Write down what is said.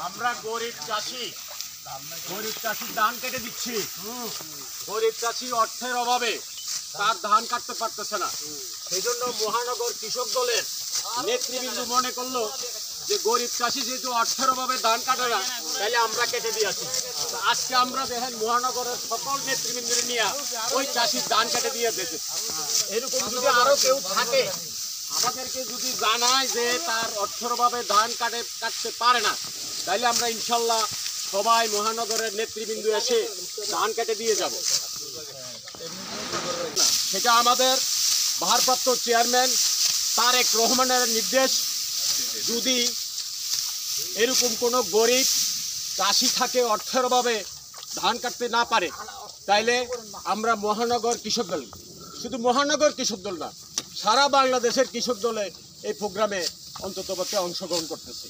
আমরা গরিব চাষি ধান কেটে দিচ্ছি। গরিব চাষি অর্থের অভাবে তার ধান কাটতে পারতেছে না। সেই জন্য মহানগর কৃষক দলের নেতৃবৃন্দ মনে করলো যে গরিব চাষি যেহেতু অর্থের অভাবে ধান কাটে না, তাহলে আমরা কেটে দিয়েছি। আজকে আমরা দেখেন মহানগরের সকল নেতৃবৃন্দের নিয়ে ওই চাষির ধান কেটে দিয়ে দিয়েছে। এরকম যদি আরো কেউ থাকে আমাদেরকে যদি জানায় যে তার অর্থের অভাবে ধান কাটতে পারে না, তাহলে আমরা ইনশাল্লাহ সবাই মহানগরের নেতৃবৃন্দ এসে ধান কেটে দিয়ে যাব। সেটা আমাদের ভারপ্রাপ্ত চেয়ারম্যান তারেক রহমানের নির্দেশ। যদি এরকম কোনো গরিব চাষি থাকে অর্থের অভাবে ধান কাটতে না পারে, তাইলে আমরা মহানগর কৃষক দল, শুধু মহানগর কৃষক দল না, সারা বাংলাদেশের কৃষক দলে এই প্রোগ্রামে অন্ততপক্ষে অংশগ্রহণ করতেছি।